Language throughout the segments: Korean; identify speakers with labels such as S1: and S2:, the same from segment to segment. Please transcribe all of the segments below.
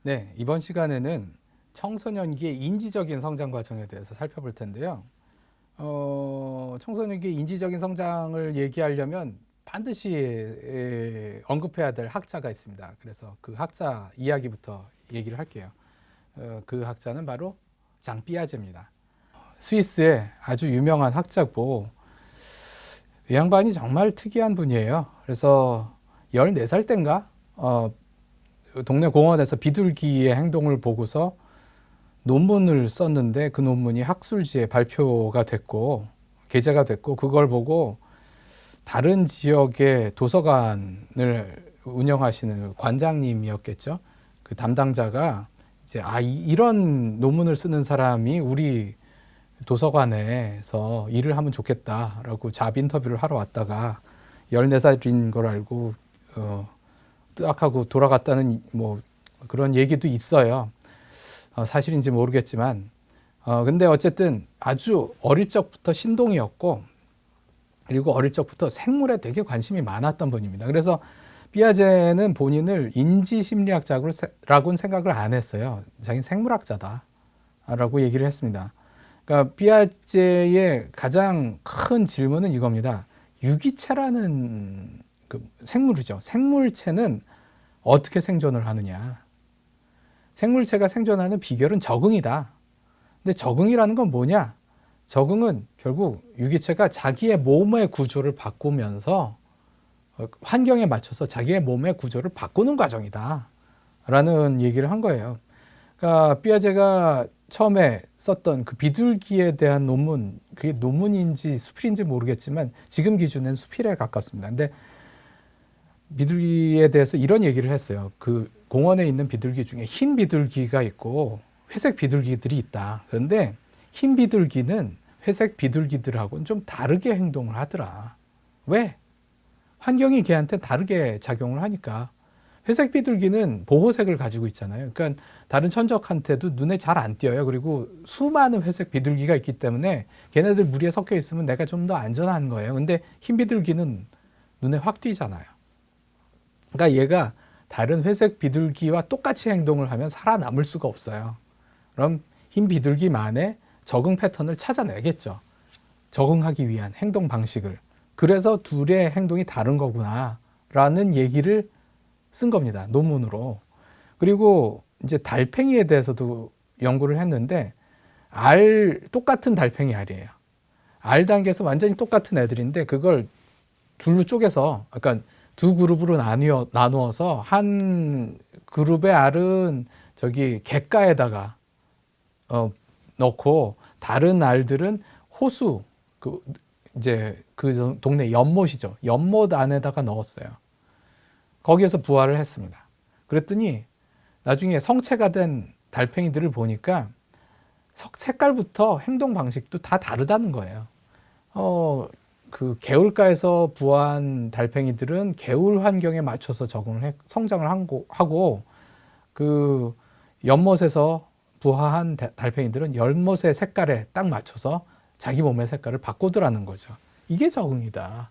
S1: 네, 이번 시간에는 청소년기의 인지적인 성장 과정에 대해서 살펴볼 텐데요. 청소년기의 인지적인 성장을 얘기하려면 반드시 언급해야 될 학자가 있습니다. 그래서 그 학자 이야기부터 얘기를 할게요. 그 학자는 바로 장 삐아제입니다. 스위스의 아주 유명한 학자고, 이 양반이 정말 특이한 분이에요. 그래서 14살 땐가 동네 공원에서 비둘기의 행동을 보고서 논문을 썼는데, 그 논문이 학술지에 발표가 됐고 게재가 됐고, 그걸 보고 다른 지역의 도서관을 운영하시는 관장님이었겠죠. 그 담당자가 이제 이런 논문을 쓰는 사람이 우리 도서관에서 일을 하면 좋겠다라고 잡 인터뷰를 하러 왔다가 14살인 걸 알고 뜨악하고 돌아갔다는 뭐 그런 얘기도 있어요. 사실인지 모르겠지만, 근데 어쨌든 아주 어릴 적부터 신동이었고, 그리고 어릴 적부터 생물에 되게 관심이 많았던 분입니다. 그래서 삐아제는 본인을 인지심리학자라고는 생각을 안 했어요. 자기는 생물학자다라고 얘기를 했습니다. 그러니까 삐아제의 가장 큰 질문은 이겁니다. 유기체라는 그 생물이죠. 생물체는 어떻게 생존을 하느냐. 생물체가 생존하는 비결은 적응이다. 근데 적응이라는 건 뭐냐? 적응은 결국 유기체가 자기의 몸의 구조를 바꾸면서 환경에 맞춰서 자기의 몸의 구조를 바꾸는 과정이다. 라는 얘기를 한 거예요. 그러니까 삐아제가 처음에 썼던 그 비둘기에 대한 논문, 그게 논문인지 수필인지 모르겠지만 지금 기준엔 수필에 가깝습니다. 근데 비둘기에 대해서 이런 얘기를 했어요. 그 공원에 있는 비둘기 중에 흰 비둘기가 있고 회색 비둘기들이 있다. 그런데 흰 비둘기는 회색 비둘기들하고는 좀 다르게 행동을 하더라. 왜? 환경이 걔한테 다르게 작용을 하니까. 회색 비둘기는 보호색을 가지고 있잖아요. 그러니까 다른 천적한테도 눈에 잘 안 띄어요. 그리고 수많은 회색 비둘기가 있기 때문에 걔네들 무리에 섞여 있으면 내가 좀 더 안전한 거예요. 근데 흰 비둘기는 눈에 확 띄잖아요. 그러니까 얘가 다른 회색 비둘기와 똑같이 행동을 하면 살아남을 수가 없어요. 그럼 흰 비둘기만의 적응 패턴을 찾아내겠죠. 적응하기 위한 행동 방식을. 그래서 둘의 행동이 다른 거구나 라는 얘기를 쓴 겁니다. 논문으로. 그리고 이제 달팽이에 대해서도 연구를 했는데, 똑같은 달팽이 알이에요. 알 단계에서 완전히 똑같은 애들인데 그걸 둘로 쪼개서, 그러니까 두 그룹으로 나누어서 한 그룹의 알은 저기 갯가에다가 넣고, 다른 알들은 호수, 이제 그 동네 연못이죠. 연못 안에다가 넣었어요. 거기에서 부화를 했습니다. 그랬더니 나중에 성체가 된 달팽이들을 보니까 색깔부터 행동 방식도 다 다르다는 거예요. 그 개울가에서 부화한 달팽이들은 개울 환경에 맞춰서 성장을 하고, 그 연못에서 부화한 달팽이들은 연못의 색깔에 딱 맞춰서 자기 몸의 색깔을 바꾸더라는 거죠. 이게 적응이다.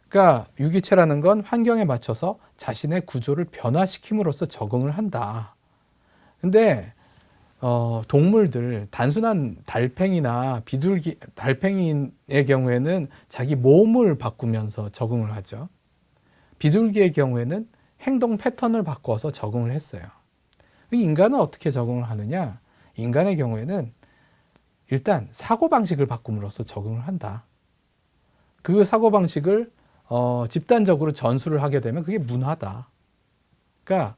S1: 그러니까 유기체라는 건 환경에 맞춰서 자신의 구조를 변화시킴으로써 적응을 한다. 근데 동물들, 단순한 달팽이나 달팽이의 경우에는 자기 몸을 바꾸면서 적응을 하죠. 비둘기의 경우에는 행동 패턴을 바꿔서 적응을 했어요. 인간은 어떻게 적응을 하느냐? 인간의 경우에는 일단 사고방식을 바꿈으로써 적응을 한다. 그 사고방식을 집단적으로 전수를 하게 되면 그게 문화다. 그러니까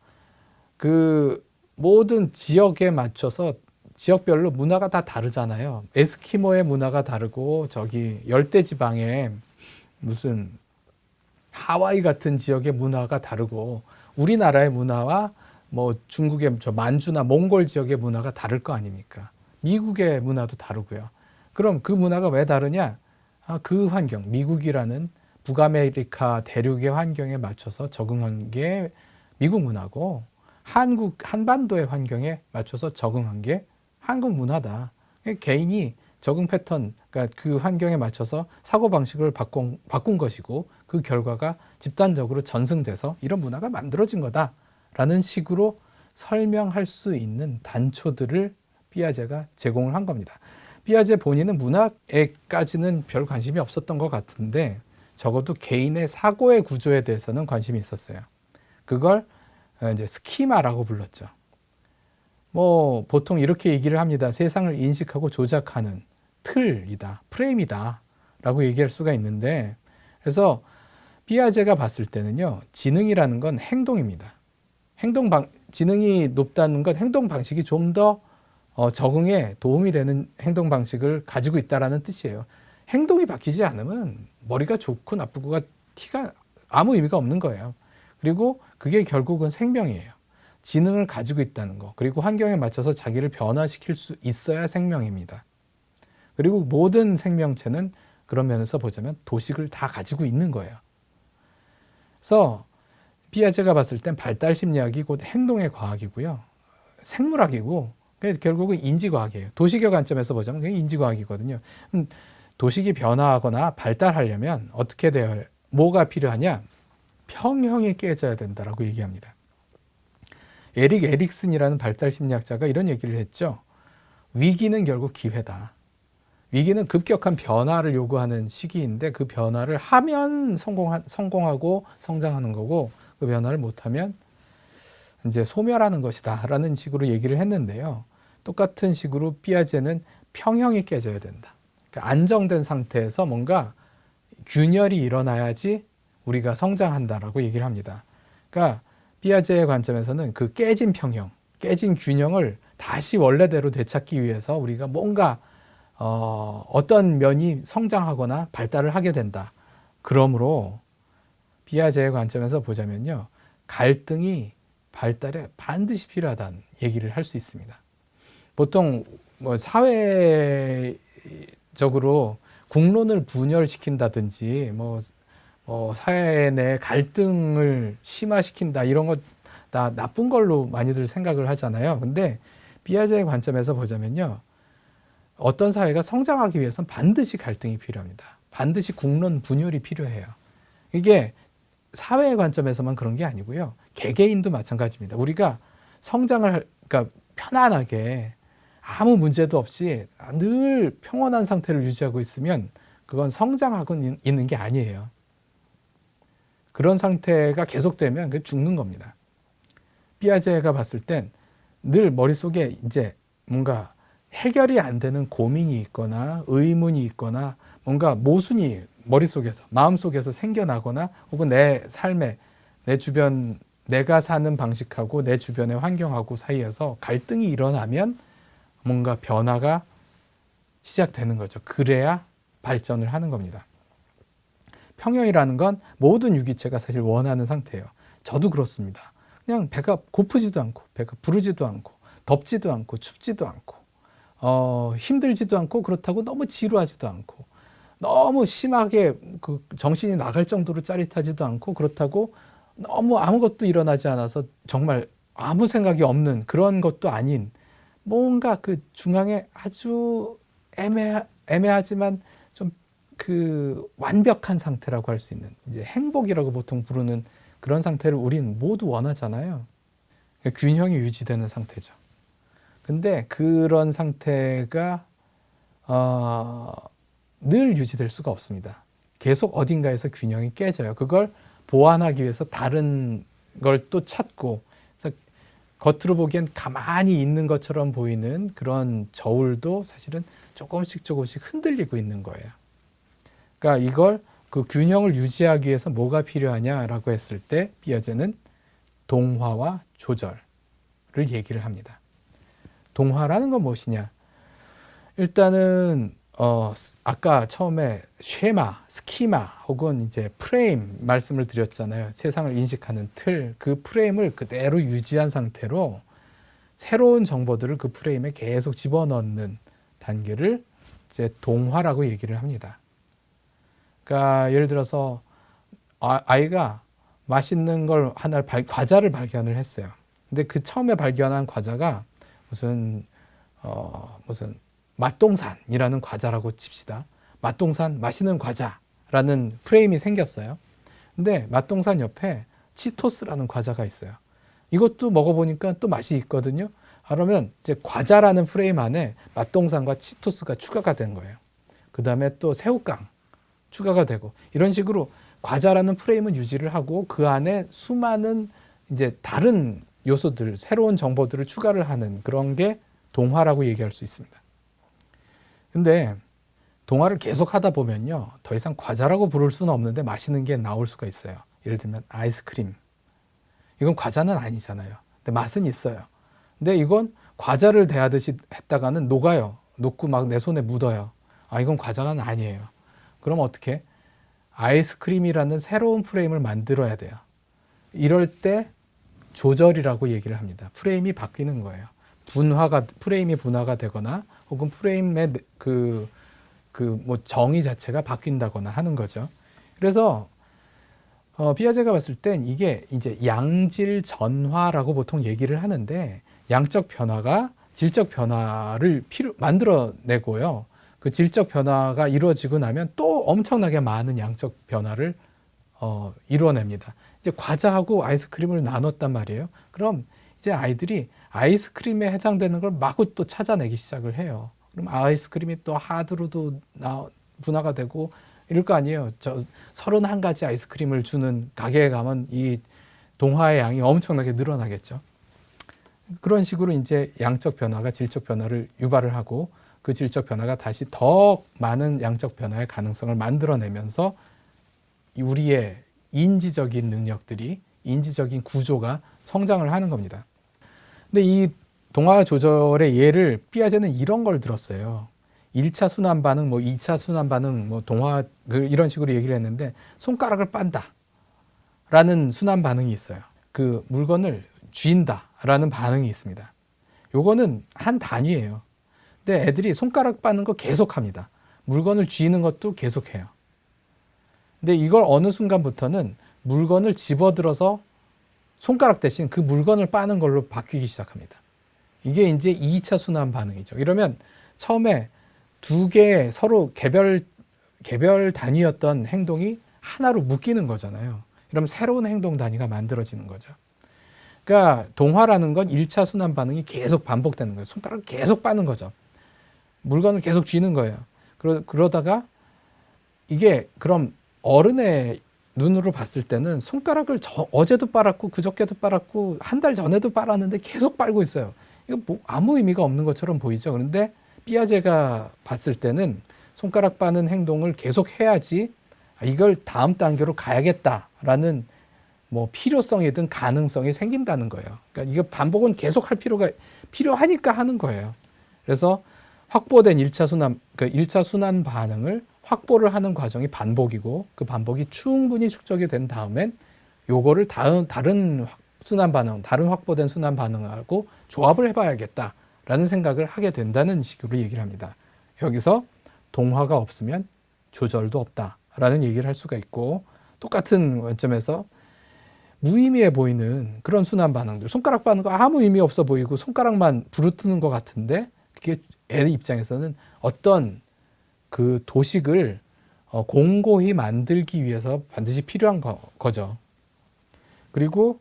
S1: 그 모든 지역에 맞춰서 지역별로 문화가 다 다르잖아요. 에스키모의 문화가 다르고, 저기 열대지방에 무슨 하와이 같은 지역의 문화가 다르고, 우리나라의 문화와 뭐 중국의 저 만주나 몽골 지역의 문화가 다를 거 아닙니까? 미국의 문화도 다르고요. 그럼 그 문화가 왜 다르냐? 그 환경, 미국이라는 북아메리카 대륙의 환경에 맞춰서 적응한 게 미국 문화고, 한반도의 환경에 맞춰서 적응한 게 한국 문화다. 개인이 적응 패턴, 그러니까 그 환경에 맞춰서 사고방식을 바꾼 것이고, 그 결과가 집단적으로 전승돼서 이런 문화가 만들어진 거다라는 식으로 설명할 수 있는 단초들을 피아제가 제공을 한 겁니다. 피아제 본인은 문학에까지는 별 관심이 없었던 것 같은데 적어도 개인의 사고의 구조에 대해서는 관심이 있었어요. 그걸 이제 스키마라고 불렀죠. 뭐 보통 이렇게 얘기를 합니다. 세상을 인식하고 조작하는 틀이다, 프레임이다 라고 얘기할 수가 있는데, 그래서 피아제가 봤을 때는요, 지능이라는 건 행동입니다. 지능이 높다는 건 행동 방식이 좀 더 적응에 도움이 되는 행동 방식을 가지고 있다라는 뜻이에요. 행동이 바뀌지 않으면 머리가 좋고 나쁘고가 티가 아무 의미가 없는 거예요. 그리고 그게 결국은 생명이에요. 지능을 가지고 있다는 거, 그리고 환경에 맞춰서 자기를 변화시킬 수 있어야 생명입니다. 그리고 모든 생명체는 그런 면에서 보자면 도식을 다 가지고 있는 거예요. 그래서 피아제가 봤을 땐 발달 심리학이 곧 행동의 과학이고요. 생물학이고 결국은 인지과학이에요. 도식의 관점에서 보자면 그게 인지과학이거든요. 도식이 변화하거나 발달하려면 어떻게 돼요? 뭐가 필요하냐? 평형이 깨져야 된다라고 얘기합니다. 에릭 에릭슨이라는 발달 심리학자가 이런 얘기를 했죠. 위기는 결국 기회다. 위기는 급격한 변화를 요구하는 시기인데 그 변화를 하면 성공하고 성장하는 거고, 그 변화를 못하면 이제 소멸하는 것이다 라는 식으로 얘기를 했는데요. 똑같은 식으로 피아제는 평형이 깨져야 된다. 그러니까 안정된 상태에서 뭔가 균열이 일어나야지 우리가 성장한다라고 얘기를 합니다. 그러니까 피아제의 관점에서는 그 깨진 평형, 깨진 균형을 다시 원래대로 되찾기 위해서 우리가 뭔가 어떤 면이 성장하거나 발달을 하게 된다. 그러므로 피아제의 관점에서 보자면요, 갈등이 발달에 반드시 필요하다는 얘기를 할 수 있습니다. 보통 뭐 사회적으로 국론을 분열시킨다든지 사회 내 갈등을 심화시킨다, 이런 것 다 나쁜 걸로 많이들 생각을 하잖아요. 근데 피아제의 관점에서 보자면요, 어떤 사회가 성장하기 위해서는 반드시 갈등이 필요합니다. 반드시 국론 분열이 필요해요. 이게 사회의 관점에서만 그런 게 아니고요, 개개인도 마찬가지입니다. 우리가 성장을 그러니까 편안하게 아무 문제도 없이 늘 평온한 상태를 유지하고 있으면 그건 성장하고 있는 게 아니에요. 그런 상태가 계속되면 그 죽는 겁니다. 피아제가 봤을 땐 늘 머릿속에 이제 뭔가 해결이 안 되는 고민이 있거나 의문이 있거나 뭔가 모순이 머릿속에서, 마음속에서 생겨나거나, 혹은 내 삶에, 내 주변, 내가 사는 방식하고 내 주변의 환경하고 사이에서 갈등이 일어나면 뭔가 변화가 시작되는 거죠. 그래야 발전을 하는 겁니다. 평형이라는 건 모든 유기체가 사실 원하는 상태예요. 저도 그렇습니다. 그냥 배가 고프지도 않고, 배가 부르지도 않고, 덥지도 않고, 춥지도 않고, 힘들지도 않고, 그렇다고 너무 지루하지도 않고, 너무 심하게 그 정신이 나갈 정도로 짜릿하지도 않고, 그렇다고 너무 아무것도 일어나지 않아서 정말 아무 생각이 없는 그런 것도 아닌, 뭔가 그 중앙에 아주 애매하지만 좀 그 완벽한 상태라고 할 수 있는, 이제 행복이라고 보통 부르는 그런 상태를 우리는 모두 원하잖아요. 균형이 유지되는 상태죠. 근데 그런 상태가 늘 유지될 수가 없습니다. 계속 어딘가에서 균형이 깨져요. 그걸 보완하기 위해서 다른 걸 또 찾고, 그래서 겉으로 보기엔 가만히 있는 것처럼 보이는 그런 저울도 사실은 조금씩 흔들리고 있는 거예요. 그러니까 이걸, 그 균형을 유지하기 위해서 뭐가 필요하냐라고 했을 때 피아제는 동화와 조절을 얘기를 합니다. 동화라는 건 무엇이냐? 일단은 아까 처음에 쉐마, 스키마 혹은 이제 프레임 말씀을 드렸잖아요. 세상을 인식하는 틀, 그 프레임을 그대로 유지한 상태로 새로운 정보들을 그 프레임에 계속 집어넣는 단계를 이제 동화라고 얘기를 합니다. 그러니까 예를 들어서 아이가 맛있는 걸 하나, 과자를 발견을 했어요. 근데 그 처음에 발견한 과자가 무슨 맛동산이라는 과자라고 칩시다. 맛동산, 맛있는 과자라는 프레임이 생겼어요. 근데 맛동산 옆에 치토스라는 과자가 있어요. 이것도 먹어보니까 또 맛이 있거든요. 그러면 이제 과자라는 프레임 안에 맛동산과 치토스가 추가가 된 거예요. 그 다음에 또 새우깡 추가가 되고, 이런 식으로 과자라는 프레임은 유지를 하고 그 안에 수많은 이제 다른 요소들, 새로운 정보들을 추가를 하는 그런 게 동화라고 얘기할 수 있습니다. 근데 동화를 계속 하다 보면요, 더 이상 과자라고 부를 수는 없는데 맛있는 게 나올 수가 있어요. 예를 들면 아이스크림. 이건 과자는 아니잖아요. 근데 맛은 있어요. 근데 이건 과자를 대하듯이 했다가는 녹아요. 녹고 막 내 손에 묻어요. 아, 이건 과자가 아니에요. 그럼 어떻게? 아이스크림이라는 새로운 프레임을 만들어야 돼요. 이럴 때 조절이라고 얘기를 합니다. 프레임이 바뀌는 거예요. 프레임이 분화가 되거나 혹은 프레임의 뭐 정의 자체가 바뀐다거나 하는 거죠. 그래서 피아제가 봤을 땐 이게 이제 양질 전화라고 보통 얘기를 하는데, 양적 변화가 질적 변화를 만들어내고요. 그 질적 변화가 이루어지고 나면 또 엄청나게 많은 양적 변화를 이루어냅니다. 이제 과자하고 아이스크림을 나눴단 말이에요. 그럼 이제 아이들이 아이스크림에 해당되는 걸 마구 또 찾아내기 시작을 해요. 그럼 아이스크림이 또 하드로도 분화가 되고 이럴 거 아니에요. 31가지 아이스크림을 주는 가게에 가면 이 동화의 양이 엄청나게 늘어나겠죠. 그런 식으로 이제 양적 변화가 질적 변화를 유발을 하고, 그 질적 변화가 다시 더 많은 양적 변화의 가능성을 만들어내면서 우리의 인지적인 능력들이, 인지적인 구조가 성장을 하는 겁니다. 근데 이 동화 조절의 예를 피아제는 이런 걸 들었어요. 1차 순환 반응, 뭐 2차 순환 반응, 뭐 동화 이런 식으로 얘기를 했는데, 손가락을 빤다 라는 순환 반응이 있어요. 그 물건을 쥔다 라는 반응이 있습니다. 요거는 한 단위예요. 근데 애들이 손가락 빠는 거 계속합니다. 물건을 쥐는 것도 계속해요. 근데 이걸 어느 순간부터는 물건을 집어들어서 손가락 대신 그 물건을 빠는 걸로 바뀌기 시작합니다. 이게 이제 2차 순환 반응이죠. 이러면 처음에 두 개의 서로 개별 단위였던 행동이 하나로 묶이는 거잖아요. 그럼 새로운 행동 단위가 만들어지는 거죠. 그러니까 동화라는 건 1차 순환 반응이 계속 반복되는 거예요. 손가락을 계속 빠는 거죠. 물건을 계속 쥐는 거예요. 그러다가 이게 그럼 어른의 눈으로 봤을 때는 손가락을 어제도 빨았고 그저께도 빨았고 한 달 전에도 빨았는데 계속 빨고 있어요. 이거 뭐 아무 의미가 없는 것처럼 보이죠. 그런데 피아제가 봤을 때는 손가락 빠는 행동을 계속 해야지 이걸 다음 단계로 가야겠다라는 뭐 필요성이든 가능성이 생긴다는 거예요. 그러니까 이거 반복은 계속 할 필요가 필요하니까 하는 거예요. 그래서 확보된 1차 순환, 그 1차 순환 반응을 확보를 하는 과정이 반복이고, 그 반복이 충분히 축적이 된 다음엔 요거를 다른 순환 반응, 다른 확보된 순환 반응하고 조합을 해봐야겠다라는 생각을 하게 된다는 식으로 얘기를 합니다. 여기서 동화가 없으면 조절도 없다라는 얘기를 할 수가 있고, 똑같은 관점에서 무의미해 보이는 그런 순환 반응들, 손가락 빠는 거 아무 의미 없어 보이고 손가락만 부르트는 것 같은데, 그게 애 입장에서는 어떤 그 도식을 공고히 만들기 위해서 반드시 필요한 거죠. 그리고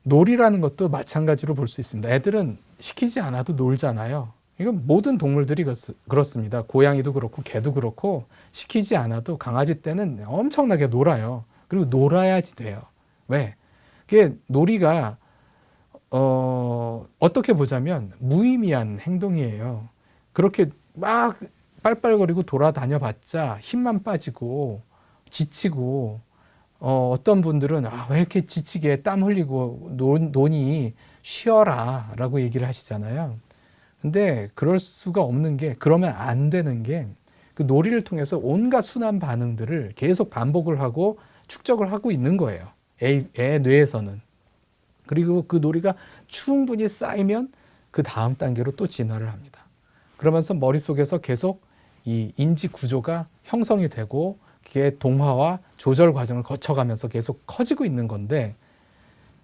S1: 놀이라는 것도 마찬가지로 볼 수 있습니다. 애들은 시키지 않아도 놀잖아요. 이건 모든 동물들이 그렇습니다. 고양이도 그렇고 개도 그렇고 시키지 않아도 강아지 때는 엄청나게 놀아요. 그리고 놀아야지 돼요. 왜? 그게 놀이가 어떻게 보자면 무의미한 행동이에요. 그렇게 막 빨빨거리고 돌아다녀 봤자 힘만 빠지고 지치고, 어떤 분들은 왜 이렇게 지치게 땀 흘리고 노니 쉬어라 라고 얘기를 하시잖아요. 근데 그럴 수가 없는 게, 그러면 안 되는 게, 그 놀이를 통해서 온갖 순환 반응들을 계속 반복을 하고 축적을 하고 있는 거예요. 애 뇌에서는. 그리고 그 놀이가 충분히 쌓이면 그 다음 단계로 또 진화를 합니다. 그러면서 머릿속에서 계속 이 인지 구조가 형성이 되고, 그게 동화와 조절 과정을 거쳐가면서 계속 커지고 있는 건데,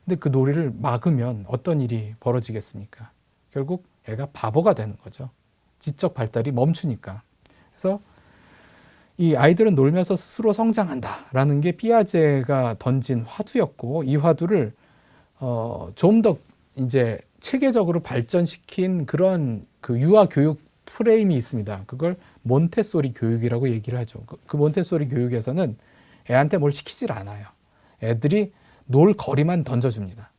S1: 근데 그 놀이를 막으면 어떤 일이 벌어지겠습니까? 결국 애가 바보가 되는 거죠. 지적 발달이 멈추니까. 그래서 이 아이들은 놀면서 스스로 성장한다라는 게 피아제가 던진 화두였고, 이 화두를 좀 더 이제 체계적으로 발전시킨 그런 그 유아 교육 프레임이 있습니다. 그걸 몬테소리 교육이라고 얘기를 하죠. 그 몬테소리 교육에서는 애한테 뭘 시키질 않아요. 애들이 놀 거리만 던져줍니다.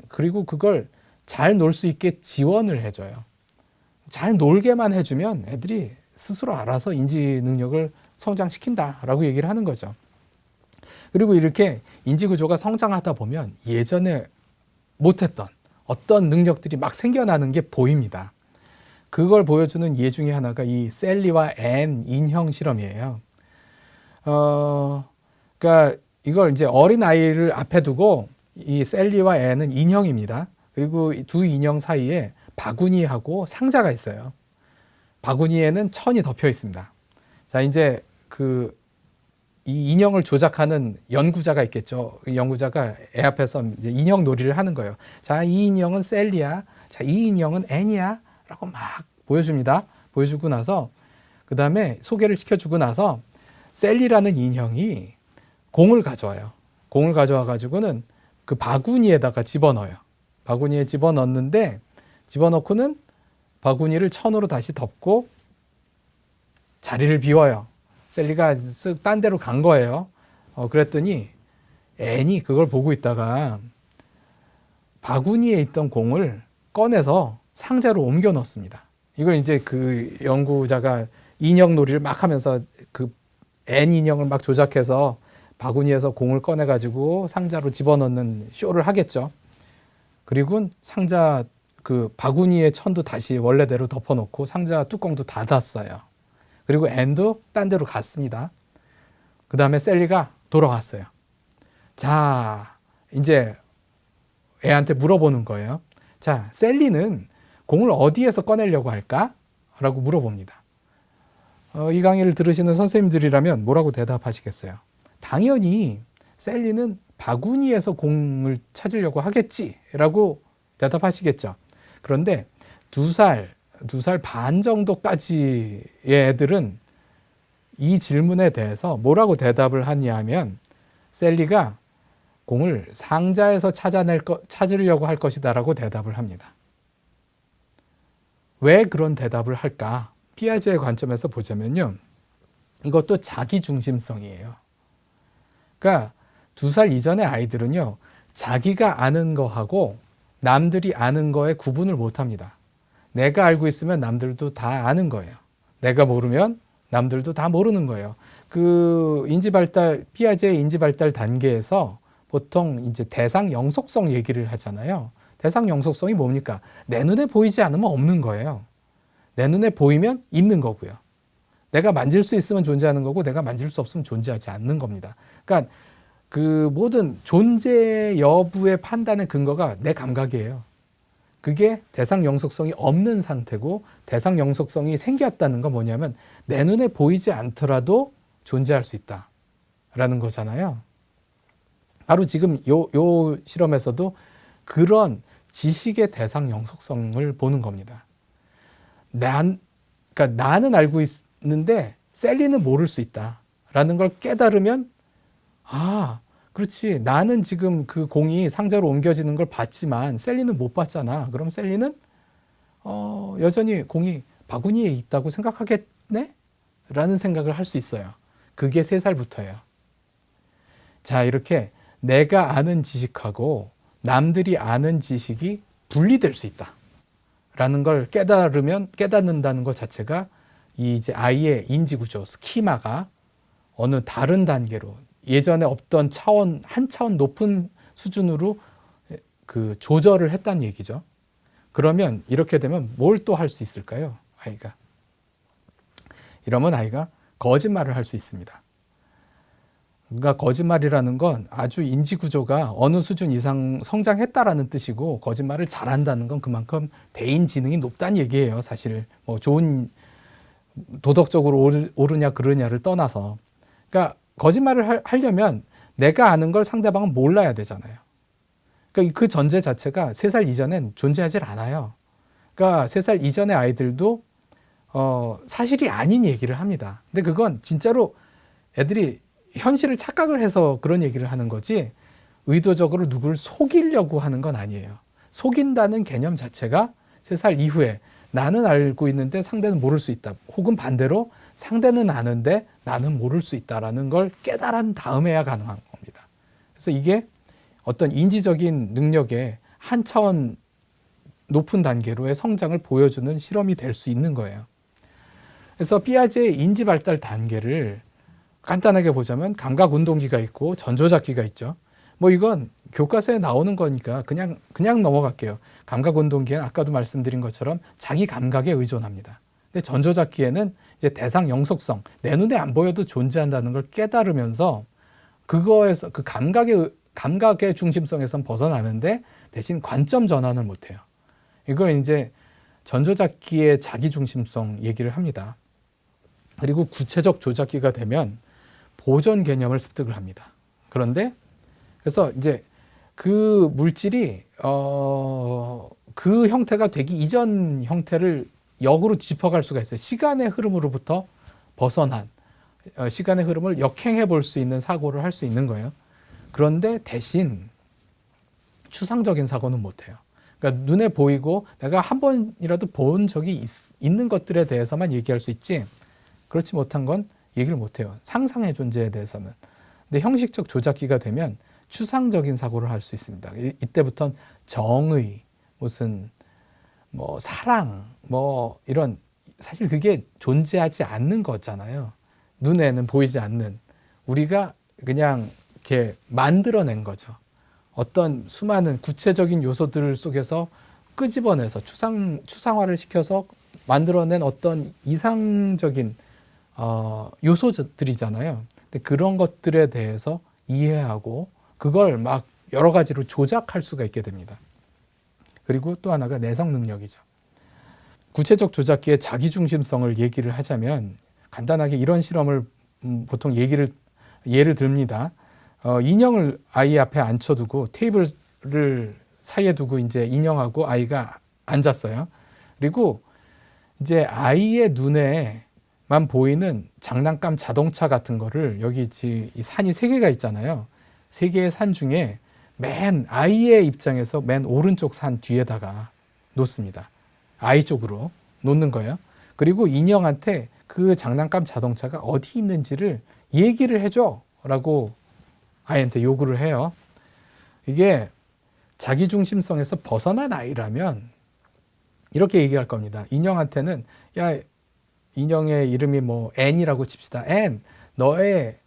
S1: 그리고 그걸 잘 놀 수 있게 지원을 해줘요. 잘 놀게만 해주면 애들이 스스로 알아서 인지 능력을 성장시킨다라고 얘기를 하는 거죠. 그리고 이렇게 인지 구조가 성장하다 보면 예전에 못했던 어떤 능력들이 막 생겨나는 게 보입니다. 그걸 보여주는 예 중에 하나가 이 셀리와 앤 인형 실험이에요. 그러니까 이걸 이제 어린 아이를 앞에 두고 이 셀리와 앤은 인형입니다. 그리고 두 인형 사이에 바구니하고 상자가 있어요. 바구니에는 천이 덮여 있습니다. 자, 이제 이 인형을 조작하는 연구자가 있겠죠. 이 연구자가 애 앞에서 이제 인형 놀이를 하는 거예요. 자, 이 인형은 셀리야. 자, 이 인형은 앤이야. 라고 막 보여줍니다. 보여주고 나서 그 다음에 소개를 시켜주고 나서 셀리라는 인형이 공을 가져와요. 공을 가져와 가지고는 그 바구니에다가 집어넣어요. 바구니에 집어넣고는 바구니를 천으로 다시 덮고 자리를 비워요. 셀리가 쓱 딴 데로 간 거예요. 그랬더니 앤이 그걸 보고 있다가 바구니에 있던 공을 꺼내서 상자로 옮겨 넣습니다. 이걸 이제 그 연구자가 인형 놀이를 막 하면서 그 앤 인형을 막 조작해서 바구니에서 공을 꺼내 가지고 상자로 집어넣는 쇼를 하겠죠. 그리고 상자 그 바구니의 천도 다시 원래대로 덮어놓고 상자 뚜껑도 닫았어요. 그리고 앤도 딴 데로 갔습니다. 그 다음에 셀리가 돌아왔어요. 자, 이제 애한테 물어보는 거예요. 자, 셀리는 공을 어디에서 꺼내려고 할까? 라고 물어봅니다. 이 강의를 들으시는 선생님들이라면 뭐라고 대답하시겠어요? 당연히 셀리는 바구니에서 공을 찾으려고 하겠지 라고 대답하시겠죠. 그런데 2살 반 정도까지의 애들은 이 질문에 대해서 뭐라고 대답을 하냐면 셀리가 공을 상자에서 찾으려고 할 것이다 라고 대답을 합니다. 왜 그런 대답을 할까? 피아제의 관점에서 보자면요. 이것도 자기중심성이에요. 그러니까 2살 이전의 아이들은요. 자기가 아는 거하고 남들이 아는 거에 구분을 못합니다. 내가 알고 있으면 남들도 다 아는 거예요. 내가 모르면 남들도 다 모르는 거예요. 그 피아제의 인지발달 단계에서 보통 이제 대상 영속성 얘기를 하잖아요. 대상 영속성이 뭡니까? 내 눈에 보이지 않으면 없는 거예요. 내 눈에 보이면 있는 거고요. 내가 만질 수 있으면 존재하는 거고 내가 만질 수 없으면 존재하지 않는 겁니다. 그러니까 그 모든 존재 여부의 판단의 근거가 내 감각이에요. 그게 대상 영속성이 없는 상태고 대상 영속성이 생겼다는 건 뭐냐면 내 눈에 보이지 않더라도 존재할 수 있다라는 거잖아요. 바로 지금 요 실험에서도 그런 지식의 대상 영속성을 보는 겁니다. 그러니까 나는 알고 있는데 셀리는 모를 수 있다라는 걸 깨달으면 그렇지. 나는 지금 그 공이 상자로 옮겨지는 걸 봤지만 셀리는 못 봤잖아. 그럼 셀리는 여전히 공이 바구니에 있다고 생각하겠네? 라는 생각을 할 수 있어요. 그게 3살부터예요. 자, 이렇게 내가 아는 지식하고 남들이 아는 지식이 분리될 수 있다. 라는 걸 깨닫는다는 것 자체가 이제 아이의 인지구조, 스키마가 어느 다른 단계로 예전에 없던 한 차원 높은 수준으로 그 조절을 했다는 얘기죠. 그러면 이렇게 되면 뭘 또 할 수 있을까요? 이러면 아이가 거짓말을 할 수 있습니다. 그러니까 거짓말이라는 건 아주 인지구조가 어느 수준 이상 성장했다라는 뜻이고 거짓말을 잘한다는 건 그만큼 대인 지능이 높다는 얘기예요. 사실 뭐 좋은 도덕적으로 옳으냐 그르냐를 떠나서 그러니까 거짓말을 하려면 내가 아는 걸 상대방은 몰라야 되잖아요. 그러니까 그 전제 자체가 3살 이전엔 존재하질 않아요. 그러니까 3살 이전의 아이들도 사실이 아닌 얘기를 합니다. 근데 그건 진짜로 애들이 현실을 착각을 해서 그런 얘기를 하는 거지 의도적으로 누구를 속이려고 하는 건 아니에요. 속인다는 개념 자체가 3살 이후에 나는 알고 있는데 상대는 모를 수 있다. 혹은 반대로 상대는 아는데 나는 모를 수 있다라는 걸 깨달은 다음에야 가능한 겁니다. 그래서 이게 어떤 인지적인 능력의 한 차원 높은 단계로의 성장을 보여주는 실험이 될 수 있는 거예요. 그래서 피아제의 인지 발달 단계를 간단하게 보자면 감각 운동기가 있고 전조작기가 있죠. 뭐 이건 교과서에 나오는 거니까 그냥 넘어갈게요. 감각 운동기는 아까도 말씀드린 것처럼 자기 감각에 의존합니다. 근데 전조작기에는 이제 대상 영속성, 내 눈에 안 보여도 존재한다는 걸 깨달으면서 그거에서 그 감각의 중심성에선 벗어나는데 대신 관점 전환을 못 해요. 이걸 이제 전조작기의 자기 중심성 얘기를 합니다. 그리고 구체적 조작기가 되면 보존 개념을 습득을 합니다. 그런데 그래서 이제 그 물질이 그 형태가 되기 이전 형태를 역으로 짚어갈 수가 있어요. 시간의 흐름으로부터 벗어난 시간의 흐름을 역행해 볼 수 있는 사고를 할 수 있는 거예요. 그런데 대신 추상적인 사고는 못해요. 그러니까 눈에 보이고 내가 한 번이라도 본 적이 있는 것들에 대해서만 얘기할 수 있지, 그렇지 못한 건 얘기를 못해요. 상상의 존재에 대해서는. 근데 형식적 조작기가 되면 추상적인 사고를 할 수 있습니다. 이때부터는 정의, 무슨 뭐 사랑, 뭐 이런, 사실 그게 존재하지 않는 거잖아요. 눈에는 보이지 않는, 우리가 그냥 이렇게 만들어낸 거죠. 어떤 수많은 구체적인 요소들 속에서 끄집어내서 추상화를 시켜서 만들어낸 어떤 이상적인 요소들이잖아요. 근데 그런 것들에 대해서 이해하고 그걸 막 여러 가지로 조작할 수가 있게 됩니다. 그리고 또 하나가 내성 능력이죠. 구체적 조작기의 자기중심성을 얘기를 하자면 간단하게 이런 실험을 보통 예를 듭니다. 인형을 아이 앞에 앉혀두고 테이블을 사이에 두고 이제 인형하고 아이가 앉았어요. 그리고 이제 아이의 눈에만 보이는 장난감 자동차 같은 거를, 여기 이 산이 3개가 있잖아요. 3개의 산 중에 아이의 입장에서 맨 오른쪽 산 뒤에다가 놓습니다. 아이 쪽으로 놓는 거예요. 그리고 인형한테 그 장난감 자동차가 어디 있는지를 얘기를 해줘 라고 아이한테 요구를 해요. 이게 자기중심성에서 벗어난 아이라면 이렇게 얘기할 겁니다. 인형한테는, 야, 인형의 이름이 뭐 N이라고 칩시다. N, 너의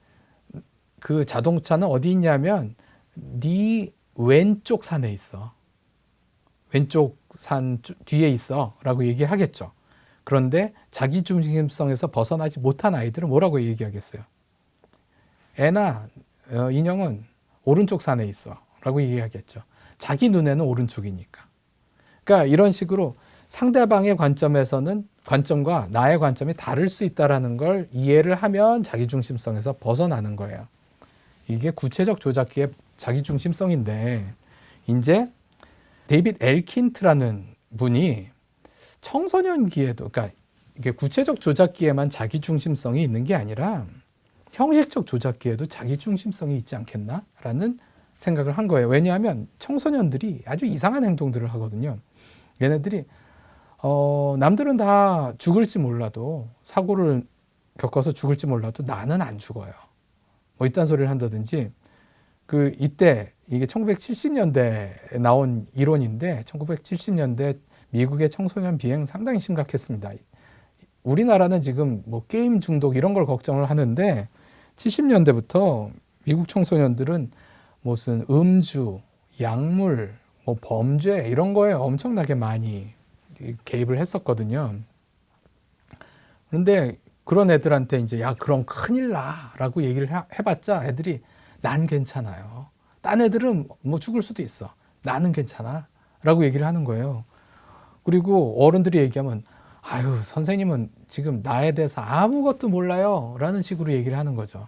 S1: 그 자동차는 어디 있냐면 네 왼쪽 산에 있어. 왼쪽 산 뒤에 있어 라고 얘기하겠죠. 그런데 자기중심성에서 벗어나지 못한 아이들은 뭐라고 얘기하겠어요? 애나 인형은 오른쪽 산에 있어 라고 얘기하겠죠. 자기 눈에는 오른쪽이니까. 그러니까 이런 식으로 상대방의 관점과 나의 관점이 다를 수 있다는 걸 이해를 하면 자기중심성에서 벗어나는 거예요. 이게 구체적 조작기의 자기중심성인데, 이제 데이빗 엘킨트라는 분이 청소년기에도, 그러니까 이게 구체적 조작기에만 자기중심성이 있는 게 아니라 형식적 조작기에도 자기중심성이 있지 않겠나라는 생각을 한 거예요. 왜냐하면 청소년들이 아주 이상한 행동들을 하거든요. 얘네들이 남들은 다 죽을지 몰라도, 사고를 겪어서 죽을지 몰라도 나는 안 죽어요. 뭐 이딴 소리를 한다든지, 이때 이게 1970년대에 나온 이론인데 1970년대 미국의 청소년 비행 상당히 심각했습니다. 우리나라는 지금 뭐 게임 중독 이런 걸 걱정을 하는데 70년대부터 미국 청소년들은 무슨 음주, 약물, 뭐 범죄 이런 거에 엄청나게 많이 개입을 했었거든요. 그런데 그런 애들한테 이제 야 그럼 큰일 나라고 얘기를 해봤자 애들이 난 괜찮아요. 딴 애들은 뭐 죽을 수도 있어. 나는 괜찮아 라고 얘기를 하는 거예요. 그리고 어른들이 얘기하면 아유 선생님은 지금 나에 대해서 아무것도 몰라요 라는 식으로 얘기를 하는 거죠.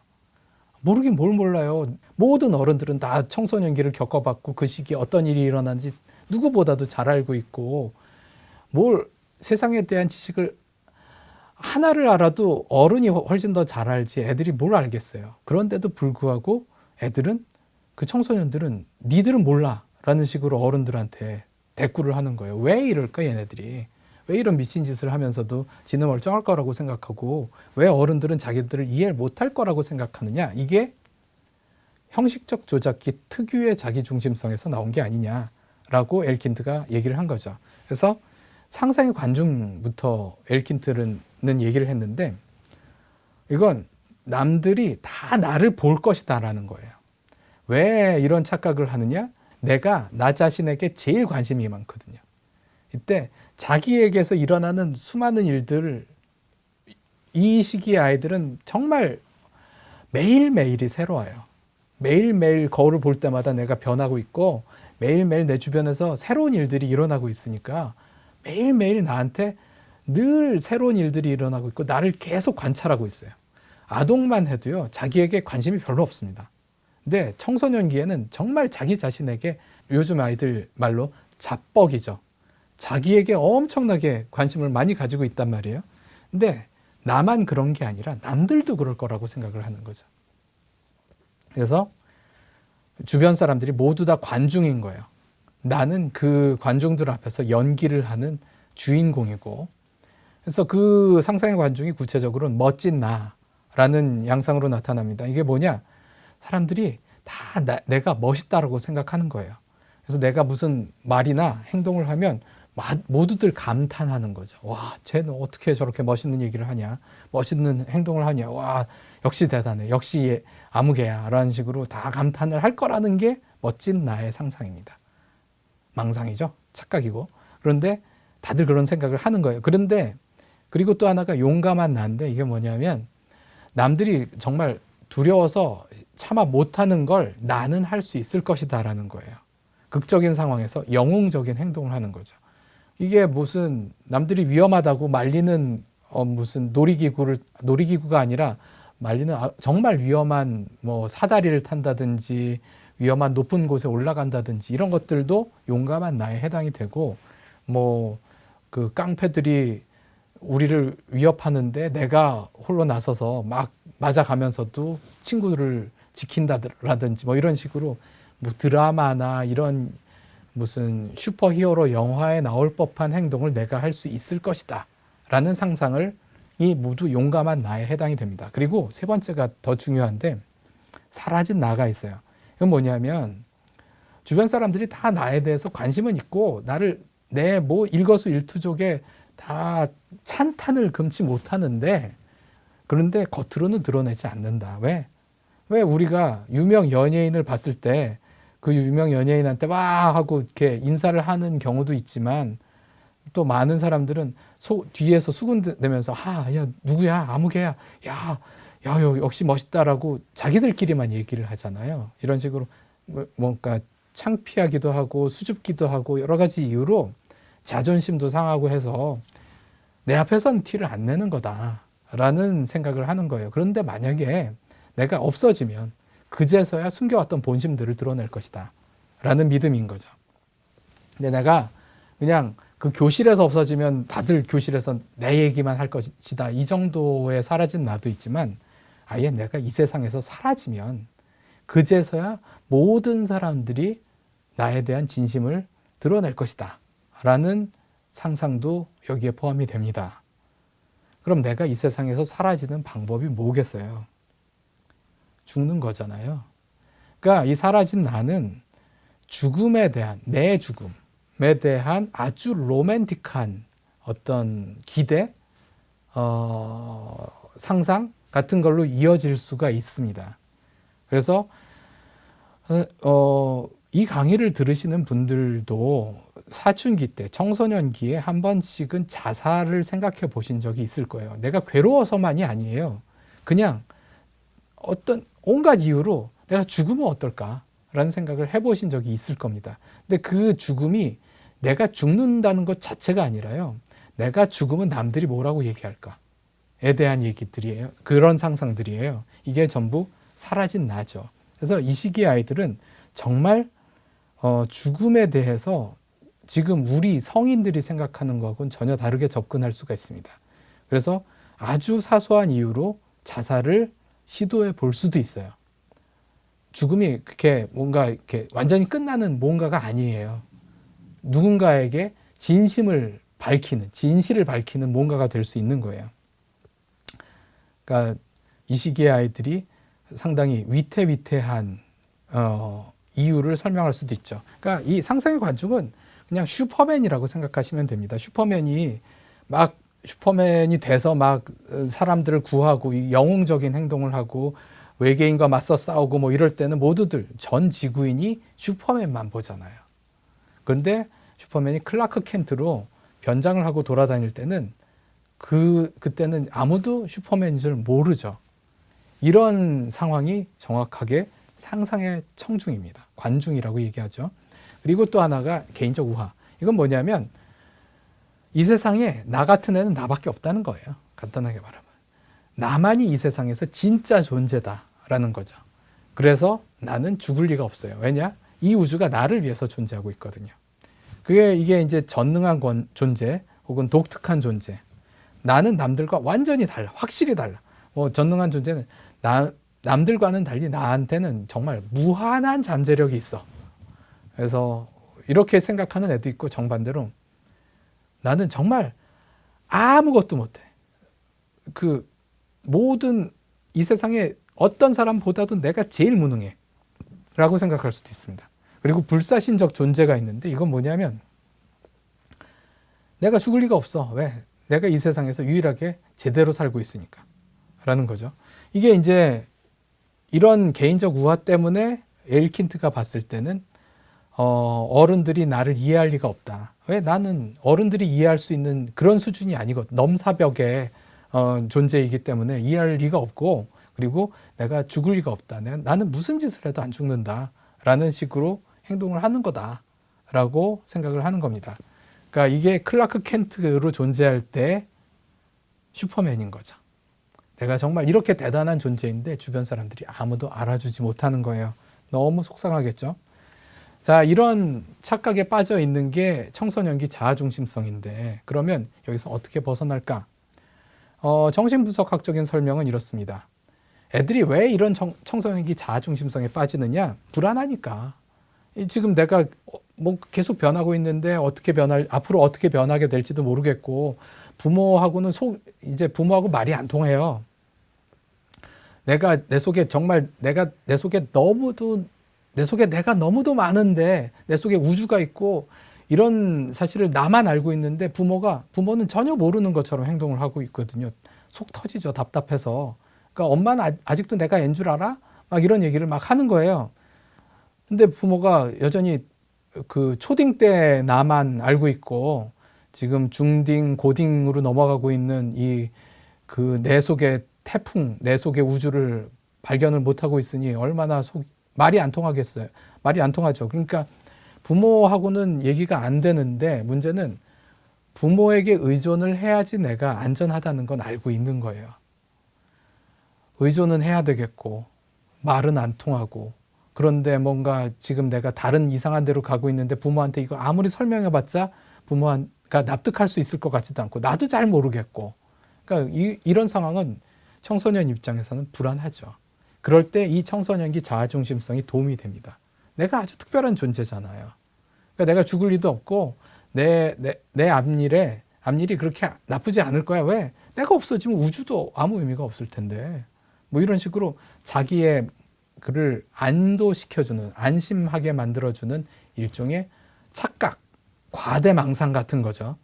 S1: 모르긴 뭘 몰라요. 모든 어른들은 다 청소년기를 겪어봤고 그 시기에 어떤 일이 일어난지 누구보다도 잘 알고 있고, 뭘 세상에 대한 지식을 하나를 알아도 어른이 훨씬 더 잘 알지 애들이 뭘 알겠어요. 그런데도 불구하고 애들은 그 청소년들은 니들은 몰라 라는 식으로 어른들한테 대꾸를 하는 거예요. 왜 이럴까 얘네들이. 왜 이런 미친 짓을 하면서도 지는 멀쩡할 거라고 생각하고 왜 어른들은 자기들을 이해를 못할 거라고 생각하느냐. 이게 형식적 조작기 특유의 자기중심성에서 나온 게 아니냐라고 엘킨트가 얘기를 한 거죠. 그래서 상상의 관중부터 엘킨트는 얘기를 했는데 이건 남들이 다 나를 볼 것이다 라는 거예요. 왜 이런 착각을 하느냐? 내가 나 자신에게 제일 관심이 많거든요. 이때 자기에게서 일어나는 수많은 일들, 이 시기의 아이들은 정말 매일매일이 새로워요. 매일매일 거울을 볼 때마다 내가 변하고 있고 매일매일 내 주변에서 새로운 일들이 일어나고 있으니까 매일매일 나한테 늘 새로운 일들이 일어나고 있고 나를 계속 관찰하고 있어요. 아동만 해도요, 자기에게 관심이 별로 없습니다. 근데 청소년기에는 정말 자기 자신에게 요즘 아이들 말로 자뻑이죠. 자기에게 엄청나게 관심을 많이 가지고 있단 말이에요. 근데 나만 그런 게 아니라 남들도 그럴 거라고 생각을 하는 거죠. 그래서 주변 사람들이 모두 다 관중인 거예요. 나는 그 관중들 앞에서 연기를 하는 주인공이고, 그래서 그 상상의 관중이 구체적으로는 멋진 나라는 양상으로 나타납니다. 이게 뭐냐? 사람들이 다 내가 멋있다라고 생각하는 거예요. 그래서 내가 무슨 말이나 행동을 하면 모두들 감탄하는 거죠. 와, 쟤는 어떻게 저렇게 멋있는 얘기를 하냐? 멋있는 행동을 하냐? 와, 역시 대단해. 역시 아무개야. 라는 식으로 다 감탄을 할 거라는 게 멋진 나의 상상입니다. 망상이죠. 착각이고. 그런데 다들 그런 생각을 하는 거예요. 그런데 그리고 또 하나가 용감한 나인데 이게 뭐냐면 남들이 정말 두려워서 참아 못하는 걸 나는 할 수 있을 것이다 라는 거예요. 극적인 상황에서 영웅적인 행동을 하는 거죠. 이게 무슨 남들이 위험하다고 말리는 무슨 놀이기구가 아니라 말리는 정말 위험한 뭐 사다리를 탄다든지 위험한 높은 곳에 올라간다든지 이런 것들도 용감한 나에 해당이 되고, 뭐 그 깡패들이 우리를 위협하는데 내가 홀로 나서서 막 맞아가면서도 친구들을 지킨다라든지 뭐 이런 식으로 뭐 드라마나 이런 무슨 슈퍼히어로 영화에 나올 법한 행동을 내가 할 수 있을 것이다 라는 상상을 이 모두 용감한 나에 해당이 됩니다. 그리고 세 번째가 더 중요한데 사라진 나가 있어요. 이건 뭐냐면 주변 사람들이 다 나에 대해서 관심은 있고 나를 내 뭐 일거수일투족에 다 찬탄을 금치 못하는데 그런데 겉으로는 드러내지 않는다. 왜 우리가 유명 연예인을 봤을 때 그 유명 연예인한테 와 하고 이렇게 인사를 하는 경우도 있지만 또 많은 사람들은 뒤에서 수군대면서 야 누구야 아무개야 야 역시 멋있다라고 자기들끼리만 얘기를 하잖아요. 이런 식으로 뭔가 창피하기도 하고 수줍기도 하고 여러 가지 이유로 자존심도 상하고 해서 내 앞에선 티를 안 내는 거다라는 생각을 하는 거예요. 그런데 만약에 내가 없어지면 그제서야 숨겨왔던 본심들을 드러낼 것이다 라는 믿음인 거죠. 근데 내가 그냥 그 교실에서 없어지면 다들 교실에서 내 얘기만 할 것이다 이 정도의 사라진 나도 있지만 아예 내가 이 세상에서 사라지면 그제서야 모든 사람들이 나에 대한 진심을 드러낼 것이다 라는 상상도 여기에 포함이 됩니다. 그럼 내가 이 세상에서 사라지는 방법이 뭐겠어요? 죽는 거잖아요. 그러니까 이 사라진 나는 죽음에 대한, 내 죽음에 대한 아주 로맨틱한 어떤 기대, 상상 같은 걸로 이어질 수가 있습니다. 그래서 이 강의를 들으시는 분들도 사춘기 때, 청소년기에 한 번씩은 자살을 생각해 보신 적이 있을 거예요. 내가 괴로워서만이 아니에요. 그냥 어떤 온갖 이유로 내가 죽으면 어떨까라는 생각을 해보신 적이 있을 겁니다. 근데 그 죽음이 내가 죽는다는 것 자체가 아니라요. 내가 죽으면 남들이 뭐라고 얘기할까에 대한 얘기들이에요. 그런 상상들이에요. 이게 전부 사라진 나죠. 그래서 이 시기의 아이들은 정말 죽음에 대해서 지금 우리 성인들이 생각하는 것하고는 전혀 다르게 접근할 수가 있습니다. 그래서 아주 사소한 이유로 자살을 시도해 볼 수도 있어요. 죽음이 그렇게 뭔가 이렇게 완전히 끝나는 뭔가가 아니에요. 누군가에게 진실을 밝히는 뭔가가 될 수 있는 거예요. 그러니까 이 시기의 아이들이 상당히 위태위태한 이유를 설명할 수도 있죠. 그러니까 이 상상의 관중은 그냥 슈퍼맨이라고 생각하시면 됩니다. 슈퍼맨이 돼서 막 사람들을 구하고 영웅적인 행동을 하고 외계인과 맞서 싸우고 뭐 이럴 때는 모두들 전 지구인이 슈퍼맨만 보잖아요. 그런데 슈퍼맨이 클라크 켄트로 변장을 하고 돌아다닐 때는 그때는 아무도 슈퍼맨인 줄 모르죠. 이런 상황이 정확하게 상상의 청중입니다. 관중이라고 얘기하죠. 그리고 또 하나가 개인적 우화. 이건 뭐냐면 이 세상에 나 같은 애는 나밖에 없다는 거예요. 간단하게 말하면. 나만이 이 세상에서 진짜 존재다라는 거죠. 그래서 나는 죽을 리가 없어요. 왜냐? 이 우주가 나를 위해서 존재하고 있거든요. 이게 이제 전능한 존재 혹은 독특한 존재. 나는 남들과 완전히 달라. 확실히 달라. 전능한 존재는 남들과는 달리 나한테는 정말 무한한 잠재력이 있어. 그래서 이렇게 생각하는 애도 있고 정반대로 나는 정말 아무것도 못해. 모든 이 세상에 어떤 사람보다도 내가 제일 무능해. 라고 생각할 수도 있습니다. 그리고 불사신적 존재가 있는데 이건 뭐냐면 내가 죽을 리가 없어. 왜? 내가 이 세상에서 유일하게 제대로 살고 있으니까. 라는 거죠. 이게 이제 이런 개인적 우화 때문에 에일킨트가 봤을 때는 어른들이 나를 이해할 리가 없다. 왜? 나는 어른들이 이해할 수 있는 그런 수준이 아니고 넘사벽의 존재이기 때문에 이해할 리가 없고 그리고 내가 죽을 리가 없다. 나는 무슨 짓을 해도 안 죽는다. 라는 식으로 행동을 하는 거다. 라고 생각을 하는 겁니다. 그러니까 이게 클라크 켄트로 존재할 때 슈퍼맨인 거죠. 내가 정말 이렇게 대단한 존재인데 주변 사람들이 아무도 알아주지 못하는 거예요. 너무 속상하겠죠? 자, 이런 착각에 빠져 있는 게 청소년기 자아중심성인데 그러면 여기서 어떻게 벗어날까? 정신분석학적인 설명은 이렇습니다. 애들이 왜 이런 청소년기 자아중심성에 빠지느냐? 불안하니까. 지금 내가 계속 변하고 있는데 앞으로 어떻게 변하게 될지도 모르겠고 부모하고는 이제 부모하고 말이 안 통해요. 내가 내 속에 내가 너무도 많은데 내 속에 우주가 있고 이런 사실을 나만 알고 있는데 부모는 전혀 모르는 것처럼 행동을 하고 있거든요. 속 터지죠. 답답해서. 그러니까 엄마는 아직도 내가 앤 줄 알아? 막 이런 얘기를 막 하는 거예요. 근데 부모가 여전히 초딩 때 나만 알고 있고 지금 중딩, 고딩으로 넘어가고 있는 내 속의 태풍, 내 속의 우주를 발견을 못하고 있으니 얼마나 말이 안 통하겠어요. 말이 안 통하죠. 그러니까 부모하고는 얘기가 안 되는데 문제는 부모에게 의존을 해야지 내가 안전하다는 건 알고 있는 거예요. 의존은 해야 되겠고 말은 안 통하고 그런데 뭔가 지금 내가 다른 이상한 데로 가고 있는데 부모한테 이거 아무리 설명해봤자 부모가 납득할 수 있을 것 같지도 않고 나도 잘 모르겠고 그러니까 이런 상황은 청소년 입장에서는 불안하죠. 그럴 때 이 청소년기 자아중심성이 도움이 됩니다. 내가 아주 특별한 존재잖아요. 그러니까 내가 죽을 리도 없고 내 앞일이 그렇게 나쁘지 않을 거야. 왜? 내가 없어지면 우주도 아무 의미가 없을 텐데. 뭐 이런 식으로 자기의 그를 안도시켜주는, 안심하게 만들어주는 일종의 착각, 과대망상 같은 거죠.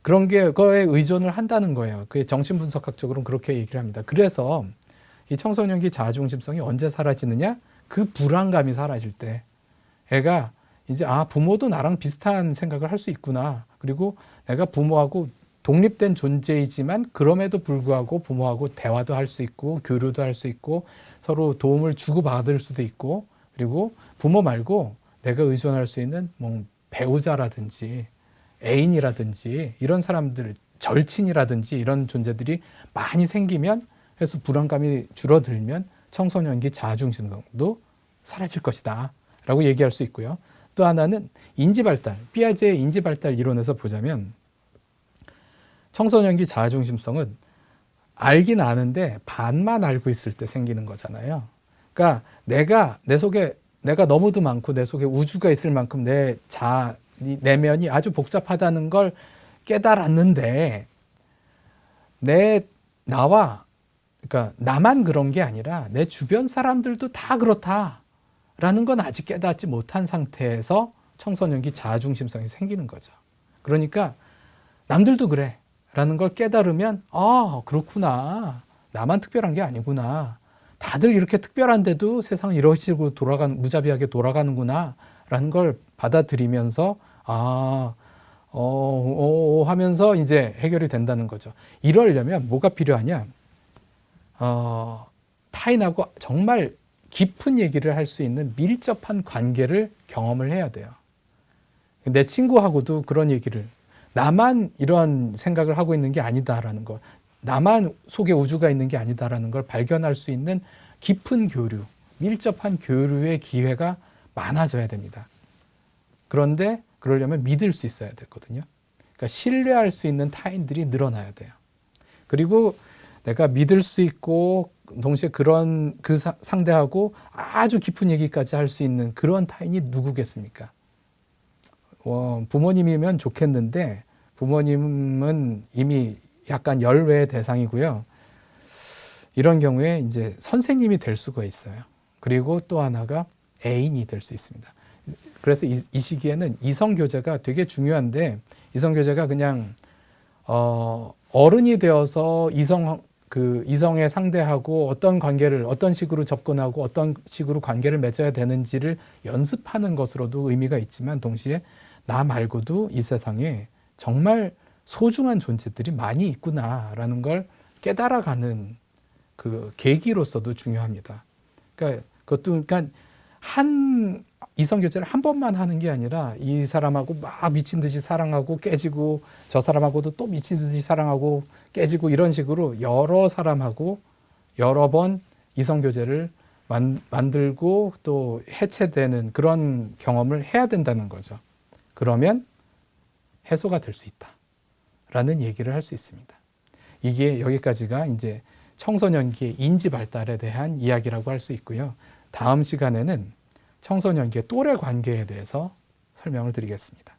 S1: 그런 거에 의존을 한다는 거예요. 그게 정신분석학적으로는 그렇게 얘기를 합니다. 그래서 이 청소년기 자아중심성이 언제 사라지느냐? 그 불안감이 사라질 때. 애가 이제 부모도 나랑 비슷한 생각을 할 수 있구나. 그리고 내가 부모하고 독립된 존재이지만 그럼에도 불구하고 부모하고 대화도 할 수 있고 교류도 할 수 있고 서로 도움을 주고받을 수도 있고 그리고 부모 말고 내가 의존할 수 있는 배우자라든지 애인이라든지 이런 사람들, 절친이라든지 이런 존재들이 많이 생기면 그래서 불안감이 줄어들면 청소년기 자아중심성도 사라질 것이다 라고 얘기할 수 있고요. 또 하나는 인지발달, 피아제의 인지발달 이론에서 보자면 청소년기 자아중심성은 알긴 아는데 반만 알고 있을 때 생기는 거잖아요. 그러니까 내 속에 내가 너무도 많고 내 속에 우주가 있을 만큼 이 내면이 아주 복잡하다는 걸 깨달았는데 그러니까 나만 그런 게 아니라 내 주변 사람들도 다 그렇다라는 건 아직 깨닫지 못한 상태에서 청소년기 자아중심성이 생기는 거죠. 그러니까 남들도 그래 라는 걸 깨달으면 그렇구나. 나만 특별한 게 아니구나. 다들 이렇게 특별한데도 세상은 이런 식으로 무자비하게 돌아가는구나 라는 걸 받아들이면서 하면서 이제 해결이 된다는 거죠. 이러려면 뭐가 필요하냐? 타인하고 정말 깊은 얘기를 할 수 있는 밀접한 관계를 경험을 해야 돼요. 내 친구하고도 그런 얘기를, 나만 이런 생각을 하고 있는 게 아니다라는 걸, 나만 속에 우주가 있는 게 아니다라는 걸 발견할 수 있는 깊은 교류, 밀접한 교류의 기회가 많아져야 됩니다. 그런데 그러려면 믿을 수 있어야 되거든요. 그러니까 신뢰할 수 있는 타인들이 늘어나야 돼요. 그리고 내가 믿을 수 있고 동시에 상대하고 아주 깊은 얘기까지 할 수 있는 그런 타인이 누구겠습니까? 부모님이면 좋겠는데 부모님은 이미 약간 열외의 대상이고요. 이런 경우에 이제 선생님이 될 수가 있어요. 그리고 또 하나가 애인이 될 수 있습니다. 그래서 이 시기에는 이성교제가 되게 중요한데, 이성교제가 그냥 어른이 되어서 이성에 상대하고 어떤 식으로 접근하고 어떤 식으로 관계를 맺어야 되는지를 연습하는 것으로도 의미가 있지만, 동시에 나 말고도 이 세상에 정말 소중한 존재들이 많이 있구나라는 걸 깨달아가는 그 계기로서도 중요합니다. 그러니까 이성교제를 한 번만 하는 게 아니라 이 사람하고 막 미친 듯이 사랑하고 깨지고, 저 사람하고도 또 미친 듯이 사랑하고 깨지고, 이런 식으로 여러 사람하고 여러 번 이성교제를 만들고 또 해체되는 그런 경험을 해야 된다는 거죠. 그러면 해소가 될 수 있다라는 얘기를 할 수 있습니다. 이게 여기까지가 이제 청소년기의 인지 발달에 대한 이야기라고 할 수 있고요. 다음 시간에는 청소년기의 또래 관계에 대해서 설명을 드리겠습니다.